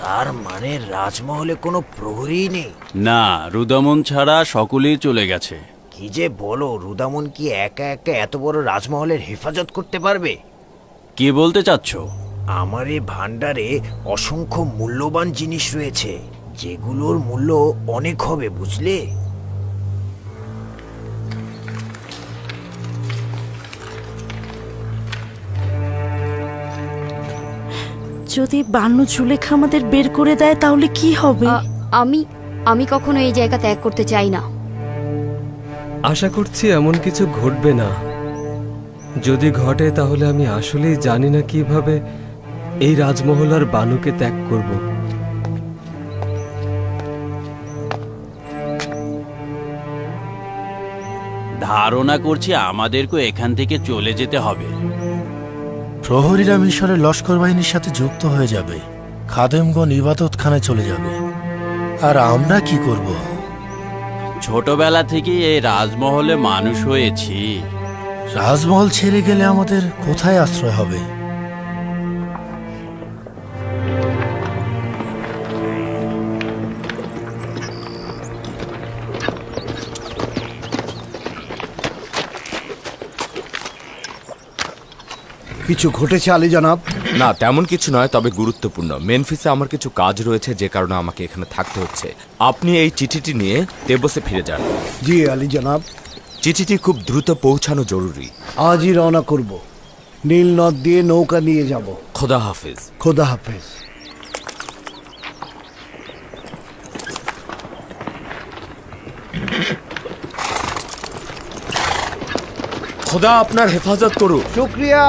তার মানে রাজমহলে কোনো প্রহরী নেই? না, রুদামন ছাড়া সকলেই চলে গেছে। কি যে বলো, রুদামন কি একা একা এত বড় রাজমহলের হেফাজত করতে পারবে? কি বলতে চাচ্ছ? আমার এই ভান্ডারে অসংখ্য মূল্যবান জিনিস রয়েছে, যেগুলোর মূল্য অনেক হবে, বুঝলে? যদি বানু জুলেখা আমাদের বের করে দেয় তাহলে কি হবে? আমি আমি কখনো এই জায়গা ত্যাগ করতে চাই না। আশা করছি এমন কিছু ঘটবে না। যদি ঘটে তাহলে আমি আসলেই জানি না কিভাবে এই রাজমহল আর বানুকে ত্যাগ করব। ধারণা করছি আমাদেরকে এখান থেকে চলে যেতে হবে। প্রহরীরা মিশরের লস্কর বাহিনীর সাথে যুক্ত হয়ে যাবে, খাদেমগণ ইবাদতখানায় চলে যাবে, আর আমরা কি করব? ছোটবেলা থেকেই এই রাজমহলে মানুষ হয়েছি। রাজমহল ছেড়ে গেলে আমাদের কোথায় আশ্রয় হবে? কিছু ঘটেছে আলী জনাব? না, তেমন কিছু নয়, তবে গুরুত্বপূর্ণ। মেনফিসে আমার কিছু কাজ রয়েছে, যে কারণে আমাকে এখানে থাকতে হচ্ছে। আপনি এই চিঠিটি নিয়ে তেবসে ফিরে যান। জি আলী জনাব। চিঠিটি খুব দ্রুত পৌঁছানো জরুরি। আজই রওনা করব। নীল নদ দিয়ে নৌকা নিয়ে যাব। খোদা হাফেজ। খোদা হাফেজ। খোদা আপনার হেফাজত করুক। শুক্রিয়া।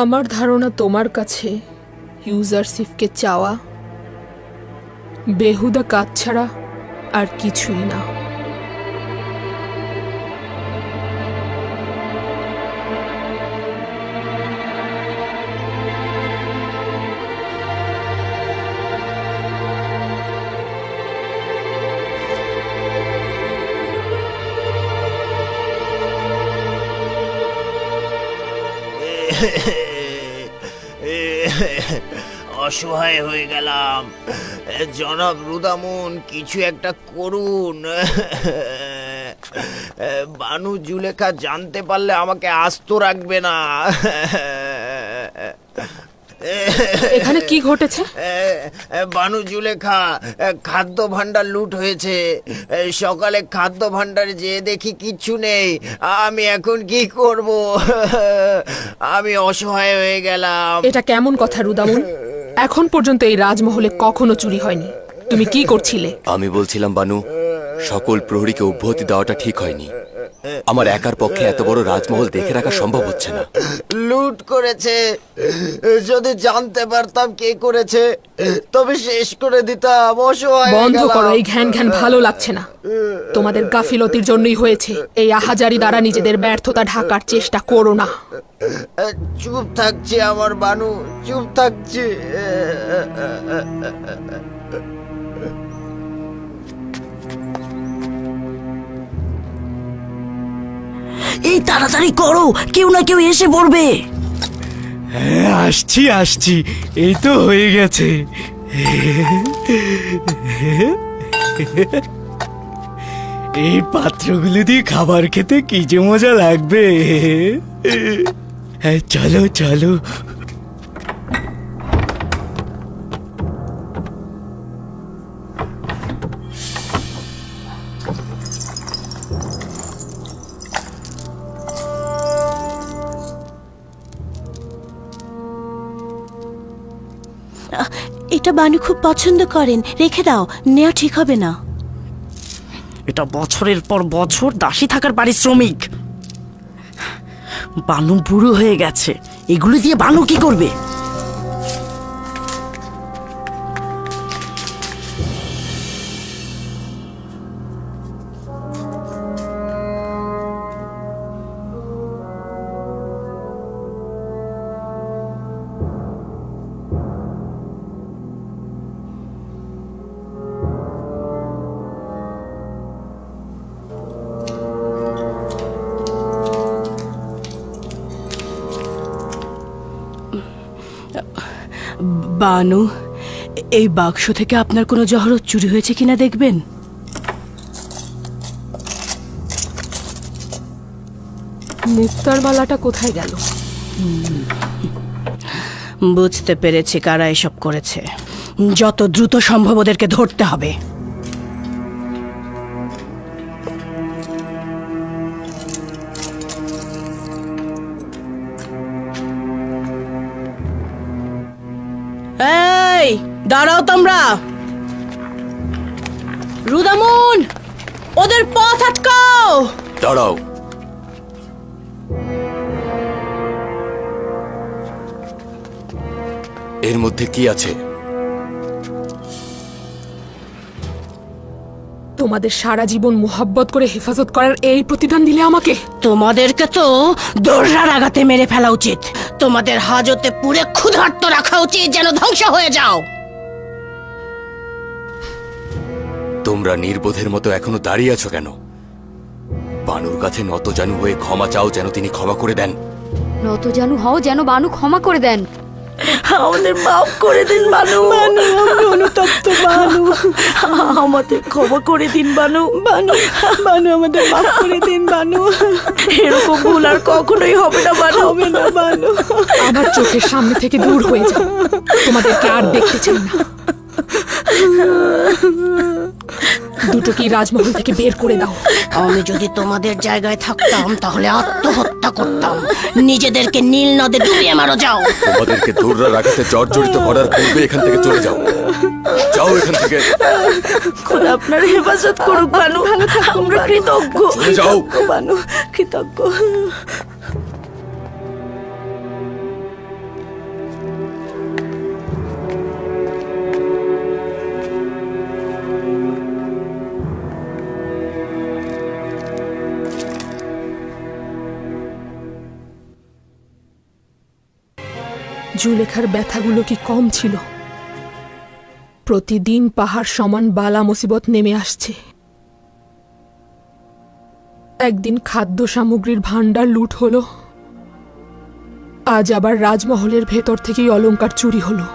আমার ধারণা তোমার কাছে ইউজারশিপকে চাওয়া বেহুদা কাজ ছাড়া আর কিছুই না। অসহায় হয়ে গেলাম। জনাব রুদামন, কিছু একটা করুন। বানু জুলেখা জানতে পারলে আমাকে আস্ত রাখবে না। এখানে কি ঘটেছে? বানু জুলেখা, খাদ্য ভাণ্ডার লুট হয়েছে। সকালে খাদ্য ভাণ্ডারে যেয়ে দেখি কিচ্ছু নেই। আমি এখন কি করব? আমি অসহায় হয়ে গেলাম। এটা কেমন কথা রুদামন? এখন পর্যন্ত এই রাজমহলে কখনো চুরি হয়নি। তুমি কি করছিলে? আমি বলছিলাম বানু, সকল প্রহরীকে অব্যাহতি দেওয়াটা ঠিক হয়নি। আমার একার পক্ষে এত বড় রাজমহল দেখে রাখা সম্ভব হচ্ছে না। লুট করেছে। যদি জানতে পারতাম কে করেছে তবে শেষ করে দিতাম। অসহায় হয়ে বন্ধ গেলাম। করো, এই ঘ্যান ঘ্যান ভালো লাগছে না। তোমাদের গাফিলতির জন্যই হয়েছে। এই আহাজারি দ্বারা নিজেদের ব্যর্থতা ঢাকার চেষ্টা করো না। চুপ থাকছে আমার বানু, চুপ থাকছে। এই তাড়াতাড়ি করো, কেউ না কেউ এসে পড়বে। আসছি আসছি, এই তো হয়ে গেছে। এই পাত্রগুলো দিয়ে খাবার খেতে কি যে মজা লাগবে। চলো চলো। এটা বানু খুব পছন্দ করেন, রেখে দাও, নেওয়া ঠিক হবে না। এটা বছরের পর বছর দাসী থাকার পারিশ্রমিক। বানু বুড়ো হয়ে গেছে, এগুলো দিয়ে বানু কি করবে? বানু, এই বাক্স থেকে আপনার কোনো জহরত চুরি হয়েছে কিনা দেখবেন। মুক্তার মালাটা কোথায় গেল? বুঝতে পেরেছি কারা এসব করেছে। যত দ্রুত সম্ভব ওদেরকে ধরতে হবে। এই দাঁড়াও তোমরা। রুদামুন, ওদের পথ আটকাও। দাঁড়াও। এর মধ্যে কি আছে? তোমাদের সারা জীবন মোহাব্বত করে হেফাজত করার এই প্রতিদান দিলে আমাকে? তোমাদেরকে তো দোররার আঘাতে মেরে ফেলা উচিত। তোমাদের হাজতে পুরে ক্ষুধার্ত রাখা উচিত, যেন ধ্বংস হয়ে যাও। তোমরা নির্বোধের মতো এখনো দাঁড়িয়ে আছো কেন? বানুর কাছে নতজানু হয়ে ক্ষমা চাও, যেন তিনি ক্ষমা করে দেন। নতজানু হও যেন বানু ক্ষমা করে দেন। আমাদের মাফ করে দিন বানু। বানু, আমি অনুতপ্ত বানু। আমাদের ক্ষমা করে দিন বানু। বানু, বানু আমাদের মাফ করে দিন বানু। এরকম ভুল আর কখনোই হবে না বানু। হবে না বানু। আমার চোখের সামনে থেকে দূর হয়ে যাও, তোমাদেরকে আর দেখতে চাই না। দুটো কি রাজমহল থেকে বের করে দাও। আমি যদি তোমাদের জায়গায় থাকতাম তাহলে আত্মহত্যা করতাম। নিজেদেরকে নীল নদে ডুবিয়ে মারো। যাও। তোমাদেরকে দৌড়রা রাখাতে জর্জরিত করার পূর্বে এখান থেকে চলে যাও। যাও এখান থেকে। খোদা আপনার হেফাজত করুক বানু। আমরা কৃতজ্ঞ। চলে যাও বানু, কৃতজ্ঞ। জুলেখার ব্যথাগুলো কি কম ছিল? প্রতিদিন পাহাড় সমান বালা মুসিবত নেমে আসছে। একদিন খাদ্য সামগ্রীর ভান্ডার লুট হলো, আজ আবার রাজমহলের ভেতর থেকেই অলংকার চুরি হলো।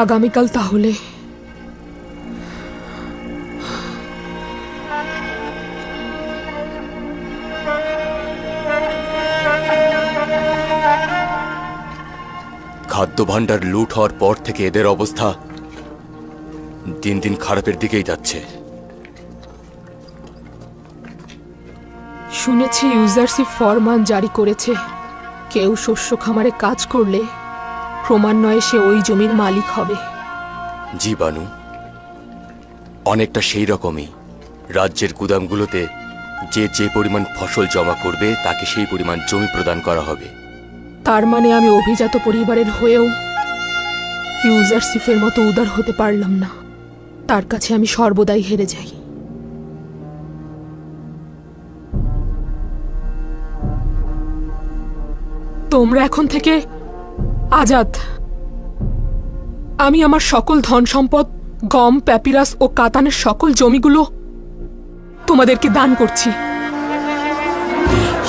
আগামীকাল তাহলে খাদ্য ভাণ্ডার লুট হওয়ার পর থেকে এদের অবস্থা দিন দিন খারাপের দিকেই যাচ্ছে। শুনেছি ইউজারশিপ ফরমান জারি করেছে, কেউ শস্য খামারে কাজ করলে ক্রমান্বয়ে সে ওই জমির মালিক হবে। জি বানু, অনেকটা সেই রকমই। রাজ্যের গুদামগুলোতে যে যে পরিমাণ ফসল জমা করবে তাকে সেই পরিমাণ জমি প্রদান করা হবে। তার মানে আমি অভিজাত পরিবারের হয়েও ইউজারশিপের মতো উদার হতে পারলাম না। তার কাছে আমি সর্বদাই হেরে যাই। তোমরা এখন থেকে আজাদ। আমি আমার সকল ধন সম্পদ, গম, প্যাপিরাস ও কাতানের সকল জমিগুলো তোমাদেরকে দান করছি।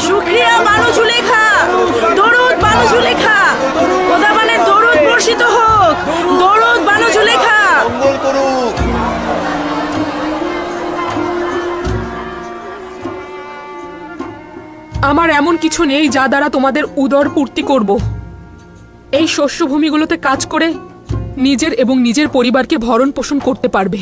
শুকরিয়া বানু জুলেখা, দরুদ বানু জুলেখা, খোদাবানের দরুদ বর্ষিত হোক, দরুদ বানু জুলেখা। আমার এমন কিছু নেই যা দ্বারা তোমাদের উদর পূর্তি করব। এই শস্যভূমিগুলোতে কাজ করে নিজের এবং নিজের পরিবারকে ভরণ পোষণ করতে পারবে।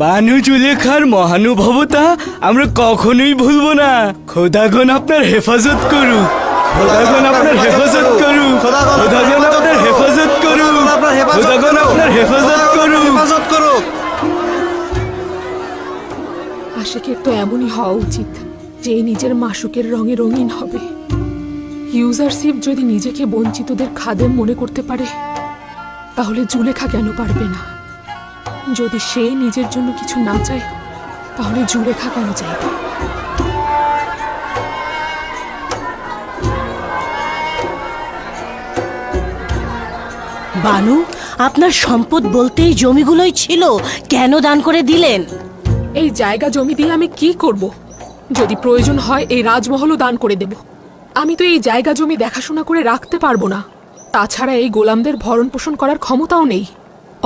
বানু জুলেখার মহানুভবতা আমরা কখনোই ভুলবো না। খোদাগণ আপনার হেফাজত করুক, খোদাগণ আপনার হেফাজত করুক, খোদাগণ আপনার হেফাজত করুক, খোদাগণ আপনার হেফাজত করুক। আশিকের তো এমনই হওয়া উচিত যে নিজের মাসুকের রঙে রঙিন হবে। ইউজারশিপ যদি নিজেকে বঞ্চিতদের খাদেম মনে করতে পারে, তাহলে জুলেখা কেন পারবে না? যদি সে নিজের জন্য কিছু না চায়, তাহলে জুলেখা কেন চাইবে? বানু, আপনার সম্পদ বলতেই জমিগুলোই ছিল, কেন দান করে দিলেন? এই জায়গা জমি দিয়ে আমি কি করব? যদি প্রয়োজন হয় এই রাজমহলও দান করে দেব। আমি তো এই জায়গা জমি দেখাশোনা করে রাখতে পারবো না। তাছাড়া এই গোলামদের ভরণ পোষণ করার ক্ষমতাও নেই।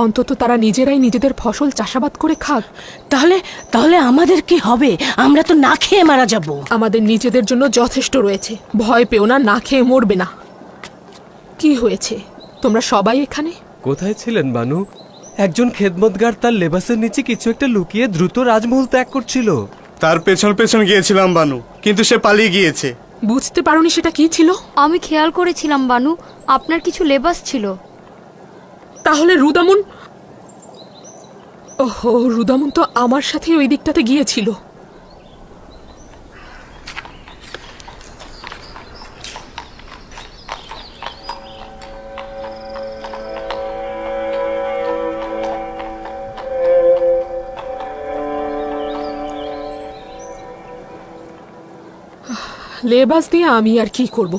অন্তত তারা নিজেরাই নিজেদের ফসল চাষাবাদ করে খাক। তাহলে তাহলে আমাদের কি হবে? আমরা তো না খেয়ে মারা যাব। আমাদের নিজেদের জন্য যথেষ্ট রয়েছে, ভয় পেও না, না খেয়ে মরবে না। কি হয়েছে? তোমরা সবাই এখানে? কোথায় ছিলেন বানু? একজন খেদমতগার তার লেবাসের নিচে কিছু একটা লুকিয়ে দ্রুত রাজমহল ত্যাগ করছিল। তার পেছন পেছন গিয়েছিলাম বানু, কিন্তু সে পালিয়ে গিয়েছে। বুঝতে পারোনি সেটা কি ছিল? আমি খেয়াল করেছিলাম বানু, আপনার কিছু লেবাস ছিল। তাহলে রুদামুন? ওহো, রুদামুন তো আমার সাথে ওই দিকটাতে গিয়েছিল। লেবাস দিয়ে আমি আর কি করব?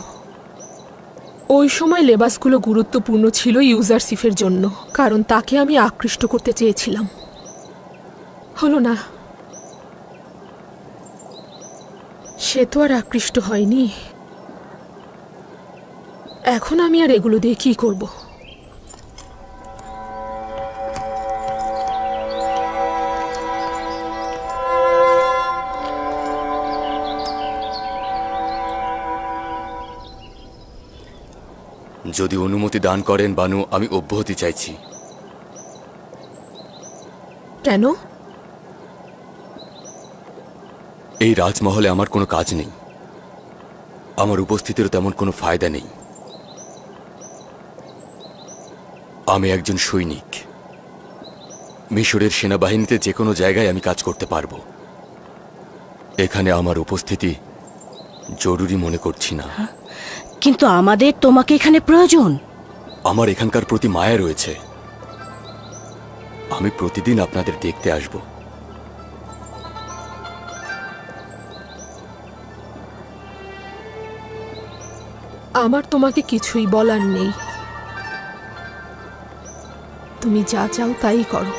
ওই সময় লেবাসগুলো গুরুত্বপূর্ণ ছিল ইউজারশিপের জন্য, কারণ তাকে আমি আকৃষ্ট করতে চেয়েছিলাম। হলো না। সে তো আর আকৃষ্ট হয়নি। এখন আমি আর এগুলো দিয়ে কি করব? যদি অনুমতি দান করেন বানু, আমি অব্যাহতি চাইছি। কেন? এই রাজমহলে আমার কোনো কাজ নেই, আমার উপস্থিতিরও তেমন কোনো ফায়দা নেই। আমি একজন সৈনিক, মিশরের সেনাবাহিনীতে যে কোনো জায়গায় আমি কাজ করতে পারবো। এখানে আমার উপস্থিতি জরুরি মনে করছি না। কিন্তু আমাদের তোমাকে এখানে প্রয়োজন। আমার এখানকার প্রতি মায়া রয়েছে। আমি প্রতিদিন আপনাদের দেখতে আসব। আমার তোমাকে কিছুই বলার নেই। তুমি যা চাও তাই করো।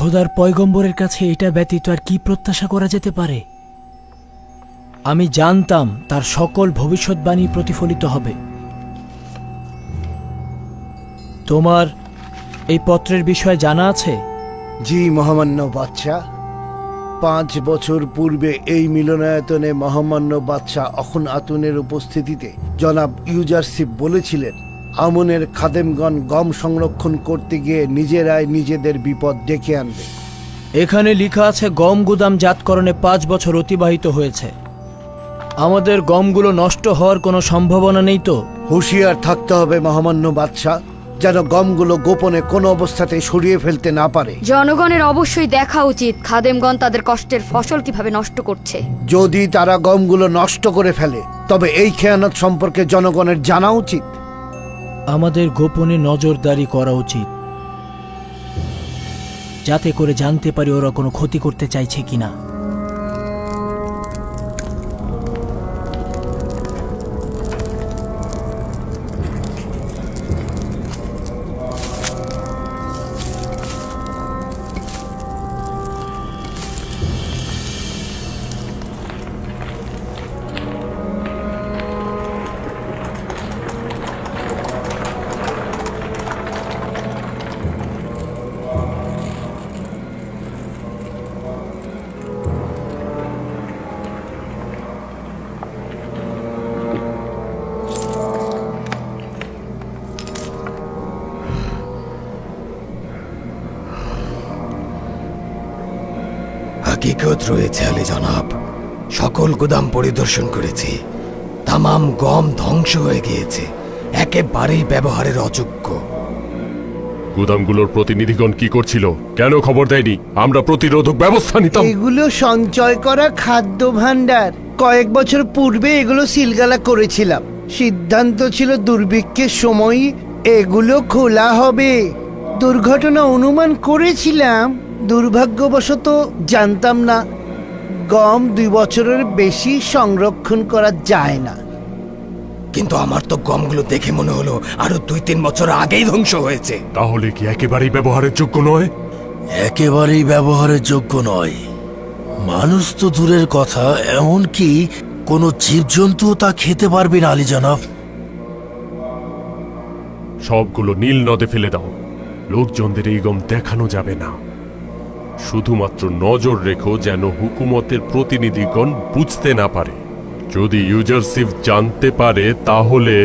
খোদার পয়গম্বরের কাছে এটা ব্যতীত আর কি প্রত্যাশা করা যেতে পারে? আমি জানতাম তার সকল ভবিষ্যৎবাণী প্রতিফলিত হবে। তোমার এই পত্রের বিষয়ে জানা আছে? জি মহামান্য বাদশাহ, 5 বছর পূর্বে এই মিলনায়তনে মহামান্য বাদশাহ অখন আতুনের উপস্থিতিতে জনাব ইউজারশিপ বলেছিলেন, আমনের খাদেমগণ গম সংরক্ষণ করতে গিয়ে নিজেরাই নিজেদের বিপদ ডেকে আনবে। এখানে লেখা আছে গম গুদাম জাতকরণে 5 বছর অতিবাহিত হয়েছে। আমাদের গমগুলো নষ্ট হওয়ার কোনো সম্ভাবনা নেই তো? হুঁশিয়ার থাকতে হবে মহামান্য বাদশাহ, যেন গমগুলো গোপনে কোনো অবস্থাতে সরিয়ে ফেলতে না পারে। জনগণের অবশ্যই দেখা উচিত খাদেমগণ তাদের কষ্টের ফসল কিভাবে নষ্ট করছে। যদি তারা গমগুলো নষ্ট করে ফেলে তবে এই খেয়ানত সম্পর্কে জনগণের জানা উচিত। আমাদের গোপনে নজরদারি করা উচিত, যাতে করে জানতে পারি ওরা কোনো ক্ষতি করতে চাইছে কিনা। হাকিকত রয়েছে আলী জনাব, সকল গুদাম পরিদর্শন করেছি। তামাম গম ধ্বংস হয়ে গিয়েছে, একেবারেই ব্যবহারের অযোগ্য। গুদামগুলোর প্রতিনিধিগণ কি করছিল? কেন খবর দেয়নি? আমরা প্রতিরোধক ব্যবস্থা নিতাম। এগুলো সঞ্চয় করা খাদ্য ভাণ্ডার, কয়েক বছর পূর্বে এগুলো সিলগালা করেছিলাম। সিদ্ধান্ত ছিল দুর্ভিক্ষের সময় এগুলো খোলা হবে। দুর্ঘটনা অনুমান করেছিলাম, দুর্ভাগ্যবশত জানতাম না গম 2 বছরের বেশি সংরক্ষণ করা যায় না। কিন্তু আমার তো গমগুলো দেখে মনে হলো আরো 2-3 বছর আগেই ধ্বংস হয়েছে। তাহলে কি একেবারেই ব্যবহারের যোগ্য নয়? একেবারেই ব্যবহারের যোগ্য নয়। মানুষ তো দূরের কথা, এমনকি কোনো জীবজন্তুও তা খেতে পারবে না আলী জনাব। সবগুলো নীল নদে ফেলে দাও। লোকজনদের এই গম দেখানো যাবে না। শুধুমাত্র নজর রেখো যেন হুকুমতের প্রতিনিধিগণ বুঝতে না পারে। যদি ইউজারশিপ জানতে পারে তাহলে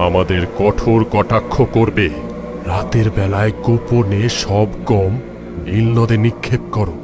আমাদের কঠোর কটাক্ষ করবে। রাতের বেলায় গোপনে সব গম নীল নদে নিক্ষেপ করো।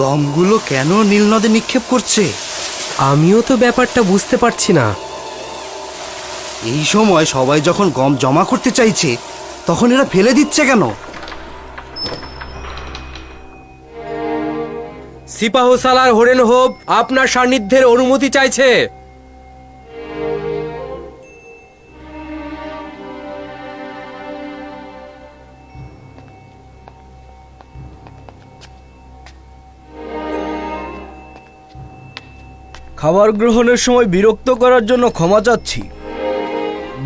গমগুলো কেন নীল নদে নিক্ষেপ করছে? আমিও তো ব্যাপারটা বুঝতে পারছি না। এই সময় সবাই যখন গম জমা করতে চাইছে তখন এরা ফেলে দিচ্ছে কেন? সিপাহ সালার হরেন হোব আপনার সান্নিধ্যের অনুমতি চাইছে। খাবার গ্রহণের সময় বিরক্ত করার জন্য ক্ষমা চাচ্ছি।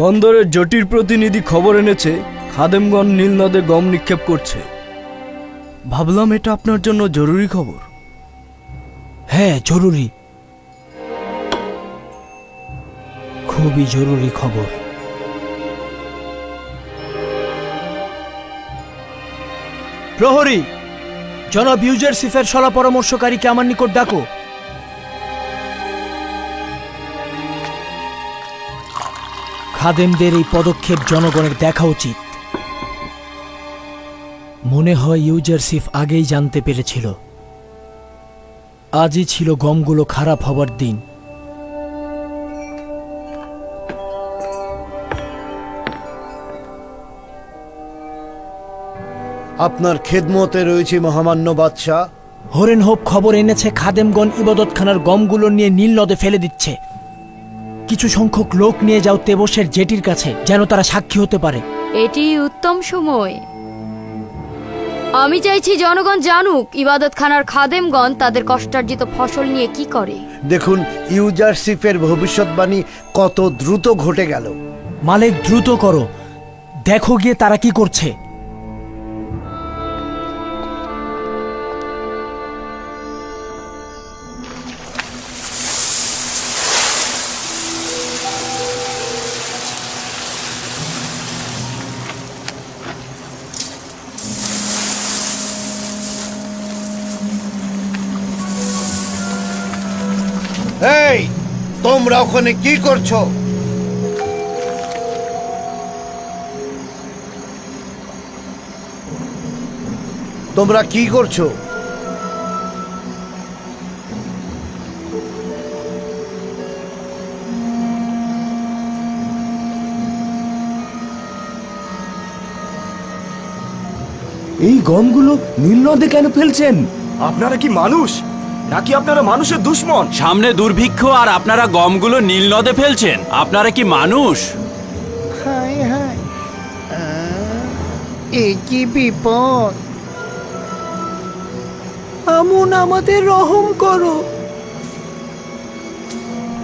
বন্দরের জটির প্রতিনিধি খবর এনেছে খাদেমগণ নীল নদে গম নিক্ষেপ করছে। ভাবলাম এটা আপনার জন্য জরুরি খবর। হ্যাঁ জরুরি, খুবই জরুরি খবর। প্রহরী, জনাব ইউজারশিফের সলা পরামর্শকারীকে আমার নিকট ডাকো। খাদেমদের এই পদক্ষেপ জনগণের দেখা উচিত। মনে হয় ইউজারশিফ আগেই জানতে পেরেছিল। আজই ছিল গমগুলো খারাপ হবার দিন। আপনার খেদমতে রয়েছে মহামান্য বাদশাহ। হরেন হোপ খবর এনেছে খাদেমগণ ইবাদতখানার গমগুলো নিয়ে নীল নদে ফেলে দিচ্ছে। কিছু সংখ্যক লোক নিয়ে যাও তেবসের জেটির কাছে, যেন তারা সাক্ষী হতে পারে। এটি উত্তম সময়। আমি চাইছি জনগণ জানুক ইবাদতখানার খাদেমগণ তাদের কষ্টার্জিত ফসল নিয়ে কি করে। দেখুন ইউজারশিফের ভবিষ্যৎবাণী কত দ্রুত ঘটে গেল। মালিক, দ্রুত করো, দেখো গিয়ে তারা কি করছে। এই, তোমরা ওখানে কি করছো? তোমরা কি করছো? এই গমগুলো নীল নদে কেন ফেলছেন? আপনারা কি মানুষ নাকি আপনারা মানুষের দুশ্মন? সামনে দুর্ভিক্ষ আর আপনারা গমগুলো নীল নদে ফেলছেন? আপনারা কি মানুষ? হায় হায়, এ কি বিপদ! আমুন, আমাদের রহম করো।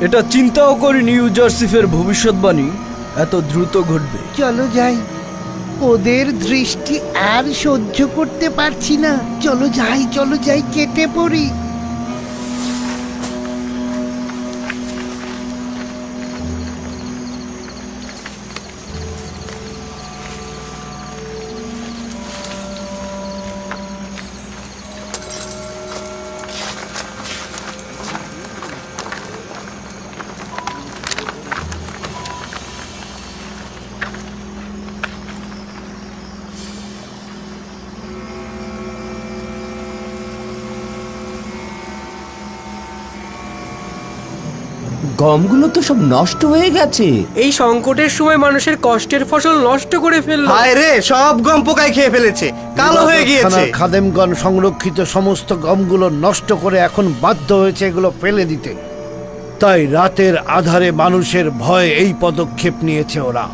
এটা চিন্তাও করিনি ইউজারশিফের ভবিষ্যৎবাণী এত দ্রুত ঘটবে। চলো যাই, ওদের দৃষ্টি আর সহ্য করতে পারছি না। চলো যাই, কেটে পড়ি। গমগুলো তো সব নষ্ট হয়ে গেছে। এই সংকটের সময় মানুষের কষ্টের ফসল নষ্ট করে ফেললো। হায় রে, সব গম পোকায় খেয়ে ফেলেছে, কালো হয়ে গিয়েছে। খাদেমগণ সংরক্ষিত সমস্ত গমগুলো নষ্ট করে এখন বাধ্য হয়েছে এগুলো ফেলে দিতে। তাই রাতের আধারে মানুষের ভয়ে এই পদক্ষেপ নিয়েছে ওরা।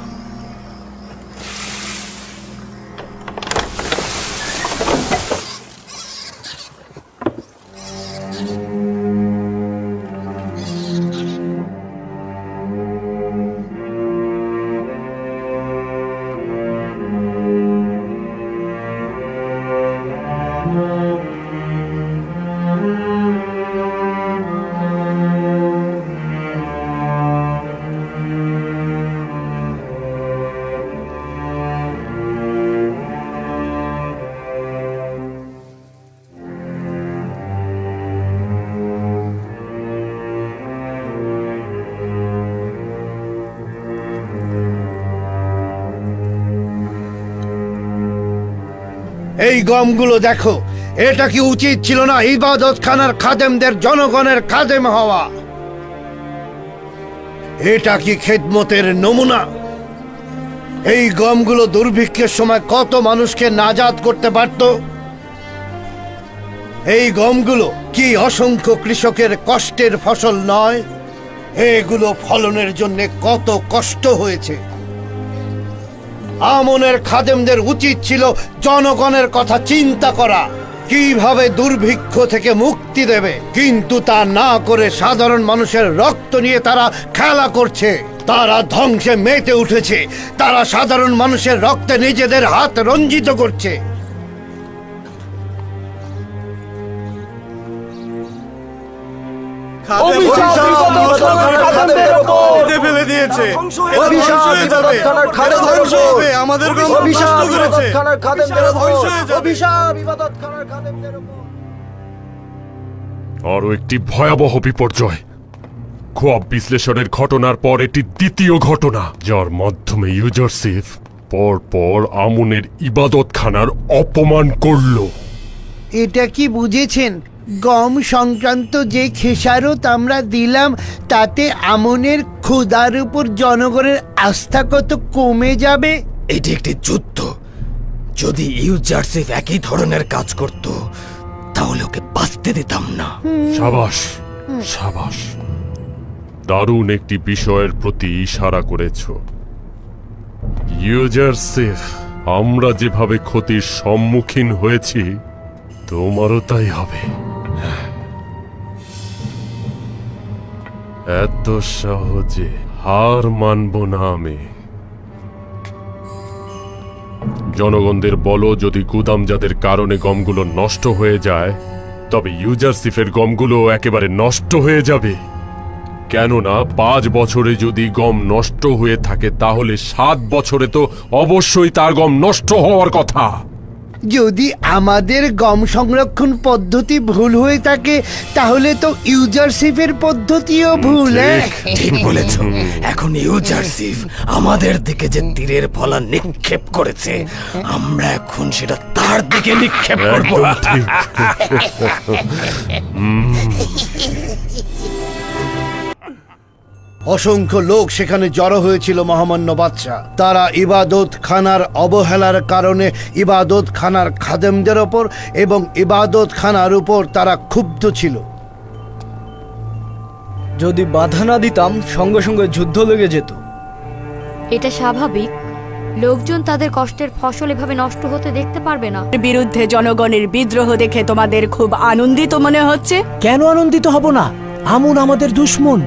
এই গমগুলো দেখো, এটা কি উচিত ছিল না ইবাদতখানার খাদেমদের জনগণের খাদেম হওয়া? এটা কি খেদমতের নমুনা? এই গমগুলো দুর্ভিক্ষের সময় কত মানুষকে নাজাত করতে পারত। এই গমগুলো কি অসংখ্য কৃষকের কষ্টের ফসল নয়? এগুলো ফলনের জন্য কত কষ্ট হয়েছে। আমনের খাদেমদের উচিত ছিল জনগণের কথা চিন্তা করা, কিভাবে দুর্ভিক্ষ থেকে মুক্তি দেবে, কিন্তু তা না করে সাধারণ মানুষের রক্ত নিয়ে তারা খেলা করছে। তারা ধ্বংসে মেতে উঠেছে। তারা সাধারণ মানুষের রক্তে নিজেদের হাত রঞ্জিত করছে। ফেলে দিয়েছে আমাদের আরো একটি ভয়াবহ বিপর্যয়। খোয়াব বিশ্লেষণের ঘটনার পর এটি দ্বিতীয় ঘটনা, যার মাধ্যমে ইউজারশিপ পরপর আমুনের ইবাদতখানার অপমান করলো। এটা কি বুঝেছেন? গম সংক্রান্ত যে খেসারত আমরা দিলাম তাতে আমনের খোদার উপর জনগণের আস্থা কত কমে যাবে। এটি একটি যুদ্ধ। যদি ইউজারশিপ একই ধরনের কাজ করত তাহলে ওকে বাঁচতে দিতাম না। সাবাস সাবাস, দারুণ একটি বিষয়ের প্রতি ইশারা করেছ। ইউজারশিপ, আমরা যেভাবে ক্ষতির সম্মুখীন হয়েছি তোমারও তাই হবে। এত সহজে হার মানব না আমি। জনগণদের বলো, যদি গুদামজাতের কারণে গমগুলো নষ্ট হয়ে যায় তবে ইউজারশিপের গমগুলো একেবারে নষ্ট হয়ে যাবে। কেননা 5 বছরে যদি গম নষ্ট হয়ে থাকে তাহলে 7 বছরে তো অবশ্যই তার গম নষ্ট হওয়ার কথা। যদি আমাদের গম সংরক্ষণ পদ্ধতি ভুল হয়ে থাকে তাহলে তো ইউজারশিপের পদ্ধতিও ভুল। ঠিক বলেছ। এখন ইউজারশিপ আমাদের দিকে যে তীরের ফলা নিক্ষেপ করেছে, আমরা এখন সেটা তার দিকে নিক্ষেপ করব। একদম ঠিক। অসংখ্য লোক সেখানে জড়ো হয়েছিল মহামান্য বাদশা। তারা ইবাদত খানার অবহেলার কারণে ইবাদত খানার খাদেমদের ওপর এবং ইবাদত খানার উপর তারা ক্ষুব্ধ ছিল। যদি বাধা না দিতাম সঙ্গে সঙ্গে যুদ্ধ লেগে যেত। এটা স্বাভাবিক। লোকজন তাদের কষ্টের ফসল এভাবে নষ্ট হতে দেখতে পারবে না। বিরুদ্ধে জনগণের বিদ্রোহ দেখে তোমাদের খুব আনন্দিত মনে হচ্ছে। কেন আনন্দিত হব না? আমুন আমাদের দুশ্মন।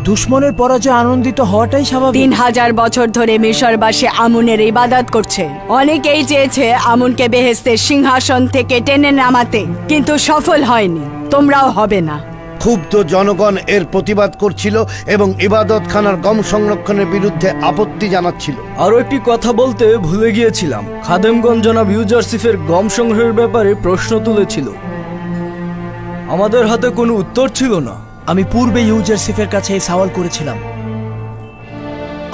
দুশ্মনের পরাজয় আনন্দিত হওয়াটাই স্বাভাবিক। 3000 বছর ধরে মিশরবাসী আমুনের ইবাদত করছে। অনেকেই চেয়েছে আমুনকে বেহেশতের সিংহাসন থেকে টেনে নামাতে, কিন্তু সফল হয়নি। তোমরাও হবে না। ক্ষুব্ধ জনগণ এর প্রতিবাদ করছিল এবং ইবাদত খানার গম সংরক্ষণের বিরুদ্ধে আপত্তি জানাচ্ছিল। আরো একটি কথা বলতে ভুলে গিয়েছিলাম। খাদেমগণ জনাব ইউজারশিপের গম সংগ্রহের ব্যাপারে প্রশ্ন তুলেছিল। আমাদের হাতে কোনো উত্তর ছিল না। আমি পূর্বে ইউজারশিপের কাছে এই সওয়াল করেছিলাম।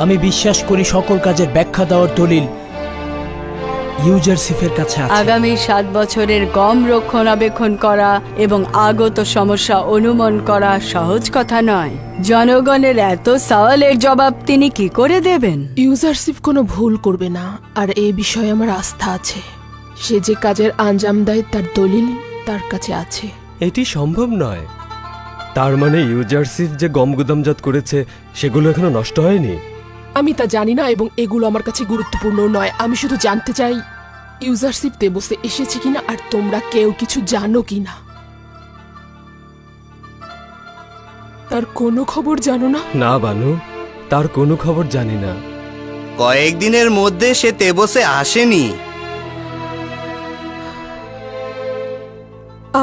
আমি বিশ্বাস করি সকল কাজের ব্যাখ্যা দেওয়ার দলিল ইউজারশিপের কাছে আছে। আগামী 7 বছরের গম রক্ষণাবেক্ষণ করা এবং আগত সমস্যা অনুমান করা সহজ কথা নয়। জনগণের এত সওয়ালের জবাব তিনি কি করে দেবেন? ইউজারশিপ কোনো ভুল করবে না, আর এই বিষয়ে আমার আস্থা আছে। সে যে কাজের আঞ্জাম দেয় তার দলিল তার কাছে আছে। এটি সম্ভব নয়। তার মানে ইউজারশিপ যে গম গুদামজাত করেছে সেগুলো এখনো নষ্ট হয়নি? আমি তা জানি না এবং এগুলো আমার কাছে গুরুত্বপূর্ণ নয়। আমি শুধু জানতে চাই ইউজারশিপ দেবসে এসেছে কিনা আর তোমরা কেউ কিছু জানো কিনা। তার কোনো খবর জানো না? না বানু, তার কোনো খবর জানি না। কয়েকদিনের মধ্যে সে তেবসে আসেনি।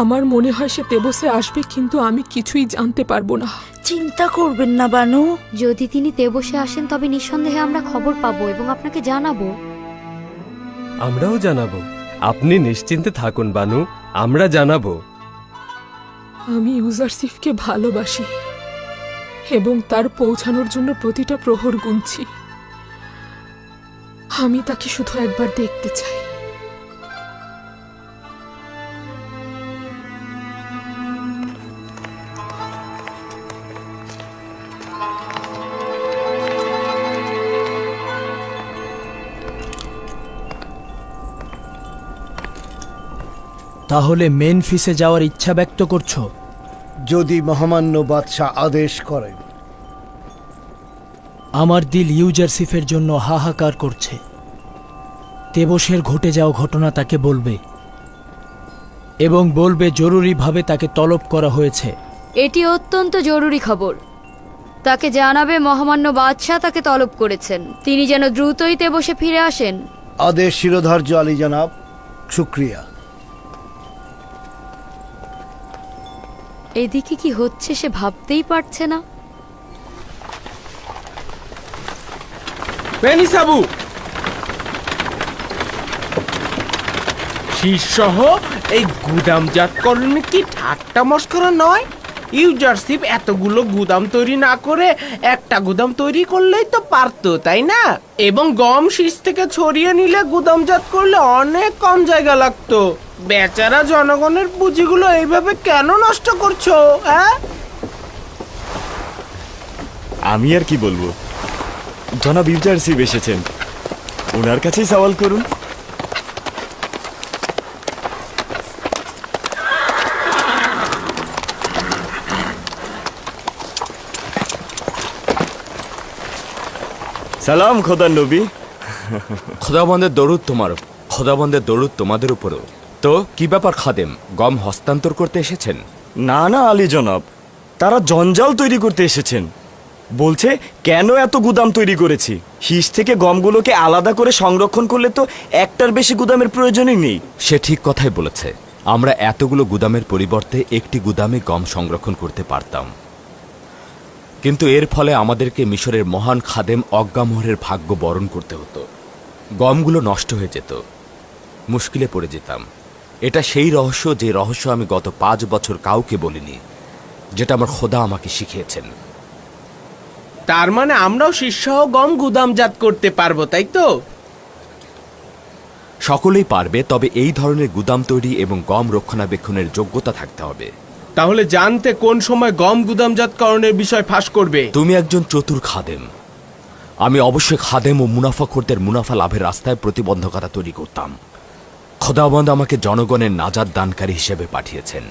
আমার মনে হয় সে তেবসে আসবে, কিন্তু আমি কিছুই জানতে পারবো না। চিন্তা করবেন না বানু। যদি তিনি তেবসে আসেন তবে নিঃসন্দেহে আমরা খবর পাবো এবং আপনাকে জানাবো। আমরাও জানাবো। আপনি নিশ্চিন্তে থাকুন বানু, আমরা জানাবো। আমি ইউজারশিপকে ভালোবাসি এবং তার পৌঁছানোর জন্য প্রতিটা প্রহর গুনছি। আমি তাকে শুধু একবার দেখতে চাই। তাহলে মেনফিসে যাওয়ার ইচ্ছা ব্যক্ত করছো? যদি মহামান্য বাদশা আদেশ করেন। আমার দিল ইউজারশিপের জন্য হাহাকার করছে। তেবসের ঘটে যাওয়া ঘটনা তাকে বলবে এবং বলবে জরুরিভাবে তাকে তলব করা হয়েছে। এটি অত্যন্ত জরুরি খবর। তাকে জানাবে মহামান্য বাদশাহ তাকে তলব করেছেন। তিনি যেন দ্রুতই তেবসে ফিরে আসেন। আদেশ শিরোধার্য আলী জনাব, শুক্রিয়া। এদিকে কি হচ্ছে সে ভাবতেই পারছে না। সাবু শীর্ষহ এই গুদামজাতকরণ কি ঠাট্টা মস্করা নয়? ইউজারশিপ এতগুলো গুদাম তৈরি না করে একটা গুদাম তৈরি করলেই তো পারতো, তাই না? এবং গম শীষ থেকে ছড়িয়ে নিলে গুদামজাত করলে অনেক কম জায়গা লাগতো। বেচারা জনগণের পুঁজিগুলো এইভাবে কেন নষ্ট করছো? হ্যাঁ, আমি আর কি বলবো, জনাব ইউজারশিপ এসেছেন, ওনার কাছেই সওয়াল করুন। সালাম খোদার নবী। খোদাবন্দের দরুদ তোমার, খোদাবন্দের দরুদ তোমাদের উপরও। তো কি ব্যাপার খাদেম, গম হস্তান্তর করতে এসেছেন? না না আলী জনাব, তারা জঞ্জাল তৈরি করতে এসেছেন। বলছে কেন এত গুদাম তৈরি করেছি, শীষ থেকে গমগুলোকে আলাদা করে সংরক্ষণ করলে তো একটার বেশি গুদামের প্রয়োজনই নেই। সে ঠিক কথাই বলেছে, আমরা এতগুলো গুদামের পরিবর্তে একটি গুদামে গম সংরক্ষণ করতে পারতাম, কিন্তু এর ফলে আমাদেরকে মিশরের মহান খাদেম অজ্ঞামোহরের ভাগ্য বরণ করতে হতো। গমগুলো নষ্ট হয়ে যেত, মুশকিলে পড়ে যেতাম। এটা সেই রহস্য, যে রহস্য আমি গত 5 বছর কাউকে বলিনি, যেটা আমার খোদা আমাকে শিখিয়েছেন। তার মানে আমরাও শীর্ষহ গম গুদামজাত করতে পারবো, তাই তো? সকলেই পারবে, তবে এই ধরনের গুদাম তৈরি এবং গম রক্ষণাবেক্ষণের যোগ্যতা থাকতে হবে। তাহলে জানতে কোন সময় গম গুদামজাতকরণের বিষয় ফাঁস করবে? তুমি একজন চতুর খাদেম। আমি অবশ্যই খাদেম ও মুনাফাখোরদের মুনাফা লাভের রাস্তায় প্রতিবন্ধকতা তৈরি করতাম। খোদাবন্দ আমাকে জনগণের নাজাত দানকারী হিসেবে পাঠিয়েছেন।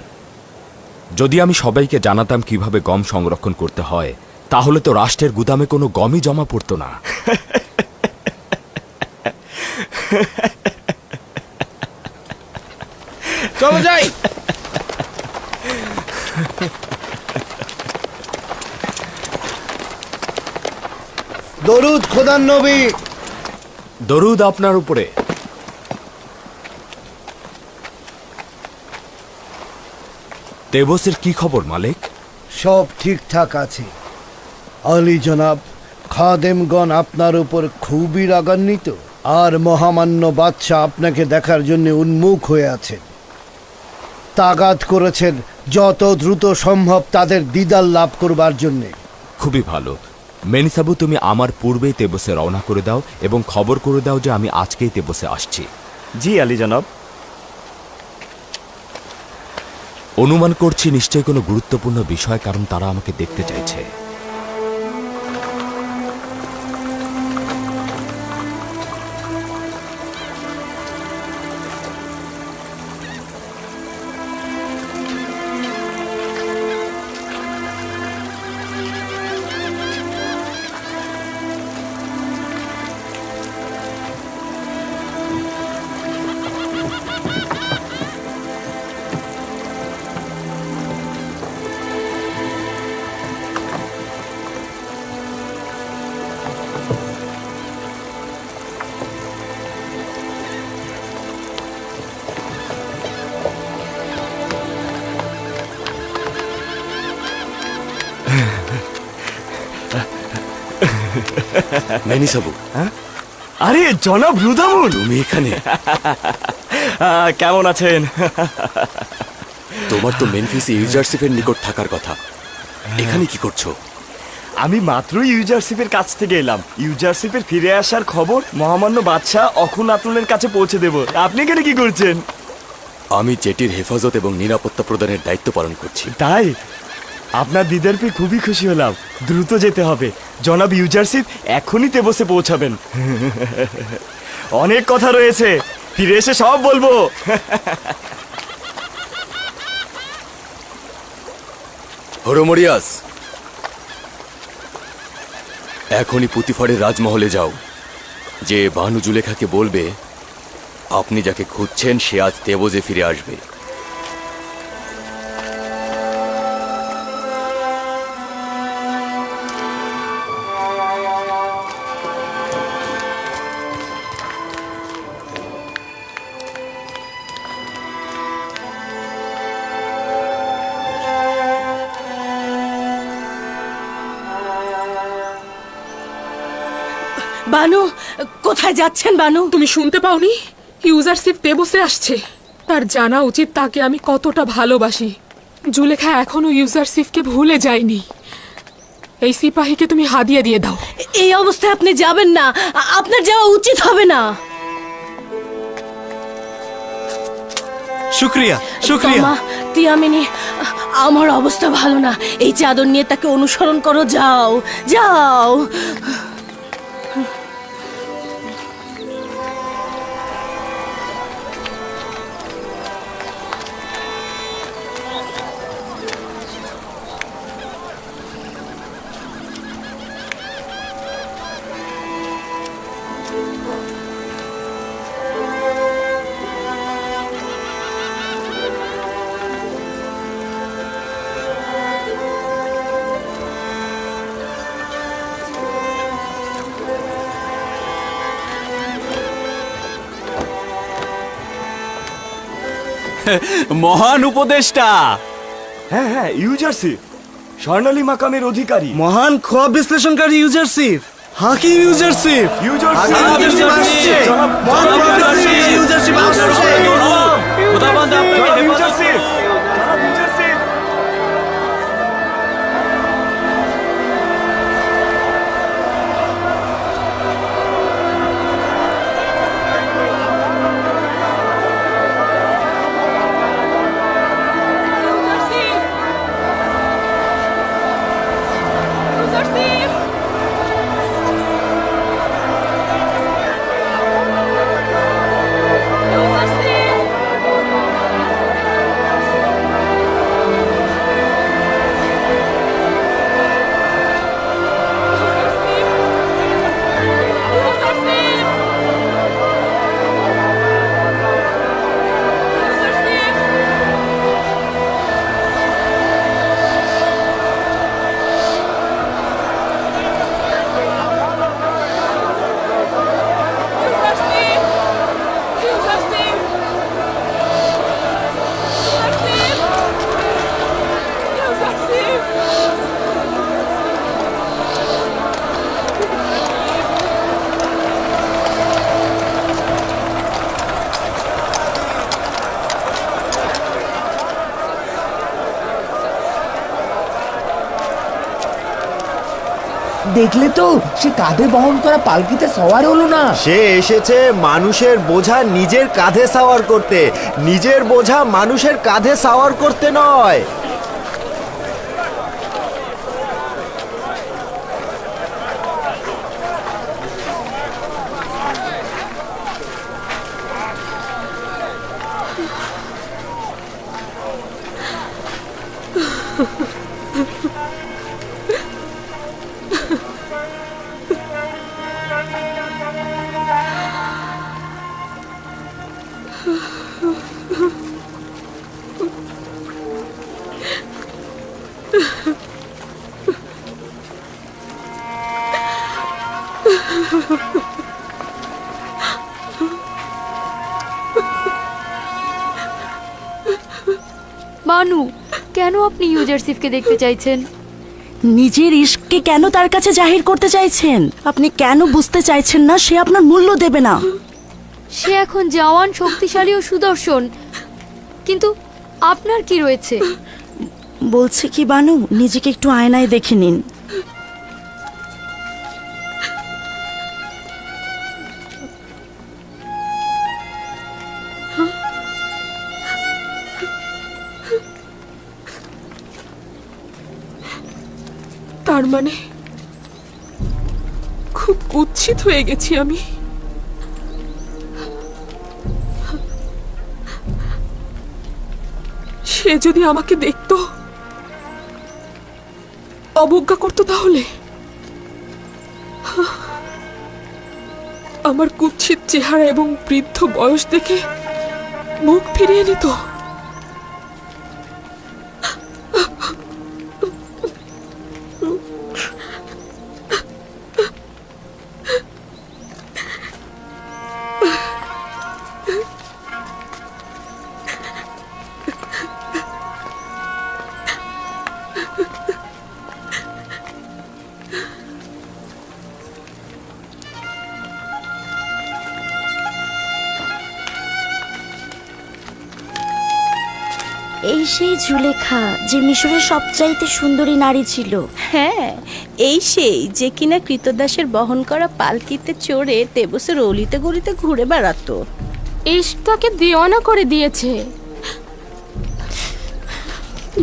যদি আমি সবাইকে জানাতাম কিভাবে গম সংরক্ষণ করতে হয়, তাহলে তো রাষ্ট্রের গুদামে কোনো গমই জমা পড়তো না। চলো যাই। দরুদ খোদার নবী। দরুদ আপনার উপরে। তেবসের কি খবর মালিক? সব ঠিকঠাক আছে আলী জনাব। খাদেমগণ আপনার উপর খুবই রাগান্বিত, আর মহামান্য বাদশাহ আপনাকে দেখার জন্য উন্মুখ হয়ে আছেন। তাগাদ করেছেন যত দ্রুত সম্ভব তাদের দিদার লাভ করবার জন্যে। খুবই ভালো। মেনিসাবু, তুমি আমার পূর্বেই তেবসে রওনা করে দাও এবং খবর করে দাও যে আমি আজকেই তেবসে আসছি। জি আলী জনাব। অনুমান করছি নিশ্চয়ই কোনো গুরুত্বপূর্ণ বিষয়, কারণ তারা আমাকে দেখতে চাইছে। মেনিসাবু, আরে জনাব রুদামুন, তুমি এখানে? কেমন আছেন? তোমার তো মেনফিসে ইউজারশিপের নিকট থাকার কথা, এখানে কি করছো? আমি মাত্রই ইউজারশিপের কাছ থেকে এলাম। ইউজারশিপের ফিরে আসার খবর মহামান্য বাদশাহ অখুনাতুনের কাছে পৌঁছে দেব। আপনি এখানে কি করছেন? আমি জেটির হেফাজত এবং নিরাপত্তা প্রদানের দায়িত্ব পালন করছি। তাই আপনার দিদার পেয়ে খুবই খুশি হলাম। দ্রুত যেতে হবে, জনাব ইউজারশিপ এখনই তেবসে পৌঁছাবেন। অনেক কথা রয়েছে, ফিরে এসে সব বলবো। হরমরিয়াস, এখনই পুতিফারের রাজমহলে যাও, যে বানু জুলেখাকে বলবে আপনি যাকে খুঁজছেন সে আজ তেবসে ফিরে আসবে। বানু কোথায় যাচ্ছেন বানু? তুমি শুনতে পাওনি? ইউজারশিপ দেবসে আসছে। তার জানা উচিত তাকে আমি কতটা ভালোবাসি। জুলেখা এখনো ইউজারশিপকে ভুলে যায়নি। এই সিপাহীকে তুমি হাদিয়া দিয়ে দাও। এই অবস্থায় আপনি যাবেন না, আপনার যাওয়া উচিত হবে না। শুক্রিয়া শুক্রিয়া। মা তিয়ামিনী, আমার অবস্থা ভালো না। এই চাদর নিয়ে তাকে অনুসরণ করো, যাও যাও। মহান উপদেষ্টা। হ্যাঁ হ্যাঁ, ইউজারশিপ স্বর্ণালী মাকামের অধিকারী। মহান খোয়াব বিশ্লেষণকারী ইউজারশিপ, হাকিম ইউজারশিপ, খোদাবন্দ আপনাকে হেফাজত করুন। দেখলে তো, সে কাঁধে বহন করা পালকিতে সওয়ার হলো না। সে এসেছে মানুষের বোঝা নিজের কাঁধে সাওয়ার করতে, নিজের বোঝা মানুষের কাঁধে সাওয়ার করতে নয়। বানু, কেন আপনি ইউজারশিপকে দেখতে চাইছেন? নিজের ইশককে কেন তার কাছে জাহির করতে চাইছেন? আপনি কেন বুঝতে চাইছেন না সে আপনার মূল্য দেবে না? সে এখন জওয়ান, শক্তিশালী ও সুদর্শন, কিন্তু আপনার কি রয়েছে? বলছে কি বানু, নিজেকে একটু আয়নায় দেখে নিন। তার মানে খুব কুৎসিত হয়ে গেছি আমি। সে যদি আমাকে দেখতো, অবজ্ঞা করতো, তাহলে আমার কুৎসিত চেহারা এবং বৃদ্ধ বয়স দেখে মুখ ফিরিয়ে নিত। এই সেই জুলেখা যে মিশরের সবচাইতে সুন্দরী নারী ছিল। হ্যাঁ, এই সেই যে কিনা কৃতদাসের বহন করা পালকিতে চড়ে তেবসের অলিতে গলিতে ঘুরে বেড়াতো। ইশক তাকে দেওয়ানা করে দিয়েছে।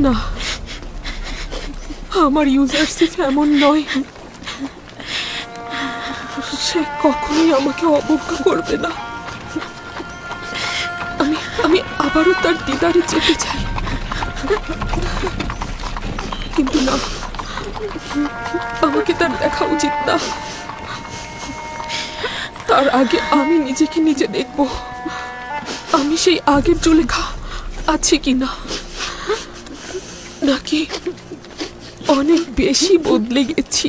না, আমার ইউজারশিপ এমন নয়। সে কখনোই আমাকে অবজ্ঞা করবে না। আমি আবারও তার দিদারে যেতে চাই, কিন্তু না, আমাকে তার দেখা উচিত না। তার আগে আমি নিজেকে নিজে দেখব আমি সেই আগের জুলেখা আছি কিনা, নাকি অনেক বেশি বদলে গেছি।